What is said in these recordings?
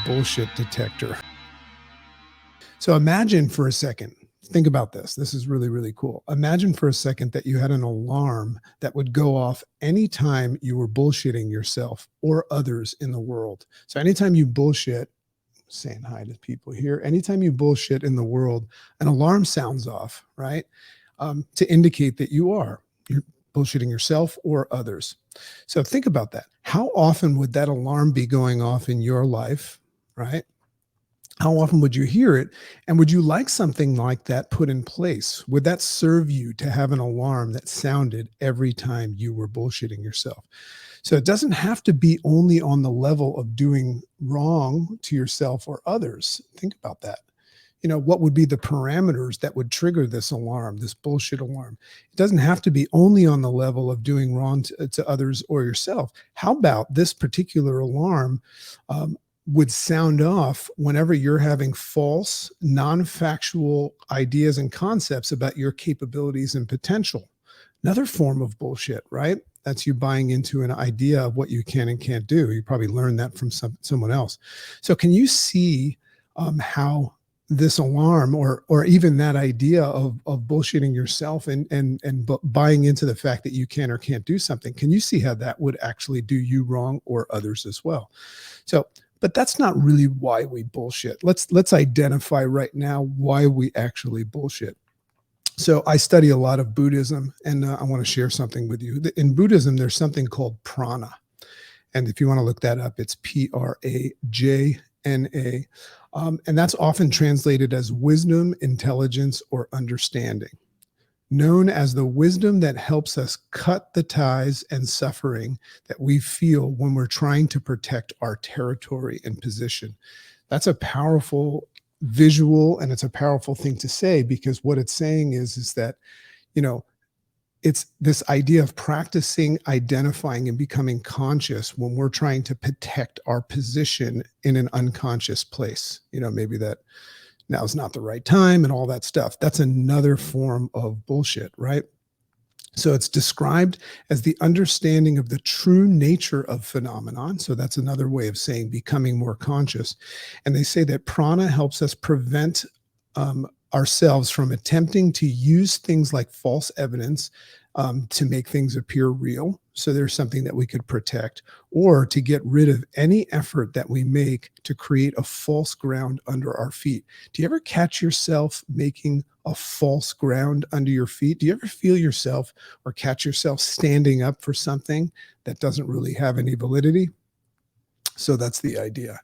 bullshit detector. So imagine for a second, think about this. This is really, really cool. Imagine for a second that you had an alarm that would go off anytime you were bullshitting yourself or others in the world. So anytime you bullshit, saying hi to people here, anytime you bullshit in the world, an alarm sounds off, right? To indicate that you're bullshitting yourself or others. So think about that. How often would that alarm be going off in your life, right? How often would you hear it? And would you like something like that put in place? Would that serve you to have an alarm that sounded every time you were bullshitting yourself? So it doesn't have to be only on the level of doing wrong to yourself or others. Think about that. What would be the parameters that would trigger this alarm, this bullshit alarm? It doesn't have to be only on the level of doing wrong to others or yourself. How about this particular alarm would sound off whenever you're having false, non-factual ideas and concepts about your capabilities and potential? Another form of bullshit, right? That's you buying into an idea of what you can and can't do. You probably learned that from someone else. So can you see how this alarm or even that idea of bullshitting yourself and buying into the fact that you can or can't do something, can you see how that would actually do you wrong or others as well? So, but that's not really why we bullshit. Let's identify right now why we actually bullshit. So I study a lot of Buddhism, and I want to share something with you. In Buddhism, there's something called prana. And if you want to look that up, it's Prajna. And that's often translated as wisdom, intelligence, or understanding, known as the wisdom that helps us cut the ties and suffering that we feel when we're trying to protect our territory and position. That's a powerful visual, and it's a powerful thing to say, because what it's saying is that, it's this idea of practicing, identifying, and becoming conscious when we're trying to protect our position in an unconscious place. Maybe that now is not the right time and all that stuff. That's another form of bullshit, right? So it's described as the understanding of the true nature of phenomenon. So that's another way of saying becoming more conscious. And they say that prana helps us prevent ourselves from attempting to use things like false evidence to make things appear real. So there's something that we could protect, or to get rid of any effort that we make to create a false ground under our feet. Do you ever catch yourself making a false ground under your feet? Do you ever feel yourself or catch yourself standing up for something that doesn't really have any validity? So that's the idea.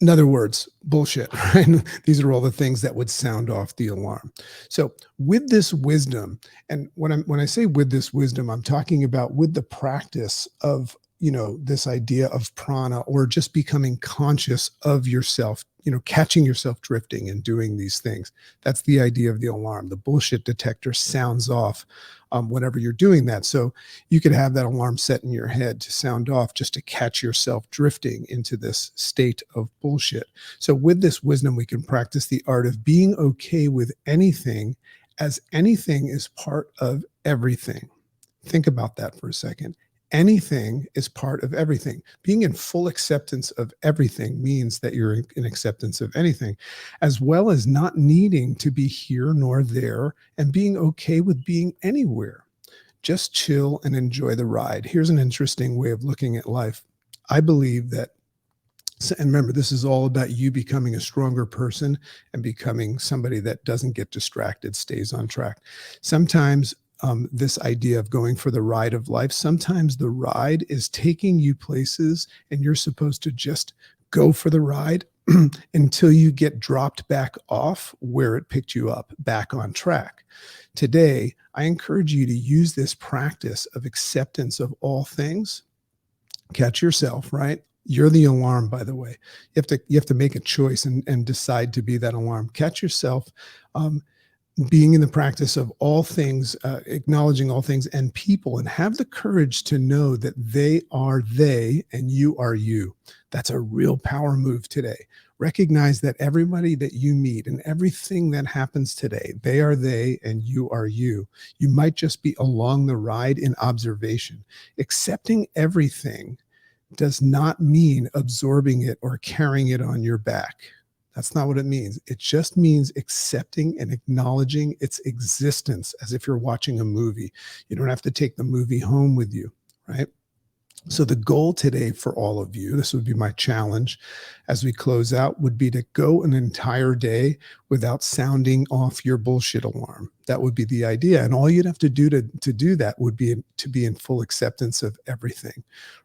In other words, bullshit, right? These are all the things that would sound off the alarm. So with this wisdom, and when I say with this wisdom, I'm talking about with the practice of, this idea of prana, or just becoming conscious of yourself, catching yourself drifting and doing these things. That's the idea of the alarm. The bullshit detector sounds off whenever you're doing that. So you could have that alarm set in your head to sound off, just to catch yourself drifting into this state of bullshit. So with this wisdom, we can practice the art of being okay with anything, as anything is part of everything. Think about that for a second. Anything is part of everything. Being in full acceptance of everything means that you're in acceptance of anything, as well as not needing to be here nor there, and being okay with being anywhere. Just chill and enjoy the ride. Here's an interesting way of looking at life. I believe that, and remember, this is all about you becoming a stronger person and becoming somebody that doesn't get distracted, stays on track. Sometimes this idea of going for the ride of life, sometimes the ride is taking you places and you're supposed to just go for the ride until you get dropped back off where it picked you up, back on track. Today, I encourage you to use this practice of acceptance of all things. Catch yourself, right? You're the alarm, by the way. You have to make a choice and decide to be that alarm. Catch yourself being in the practice of all things, acknowledging all things and people, and have the courage to know that they are they and you are you. That's a real power move today. Recognize that everybody that you meet and everything that happens today, they are they and you are you. You might just be along the ride in observation. Accepting everything does not mean absorbing it or carrying it on your back. That's not what it means. It just means accepting and acknowledging its existence as if you're watching a movie. You don't have to take the movie home with you, right? So the goal today for all of you, this would be my challenge as we close out, would be to go an entire day without sounding off your bullshit alarm. That would be the idea. And all you'd have to do to do that would be to be in full acceptance of everything,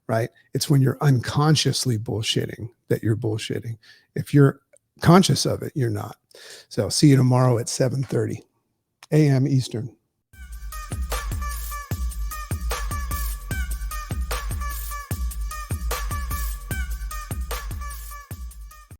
right? It's when you're unconsciously bullshitting that you're bullshitting. If you're conscious of it, you're not. So see you tomorrow at 7:30 a.m. Eastern.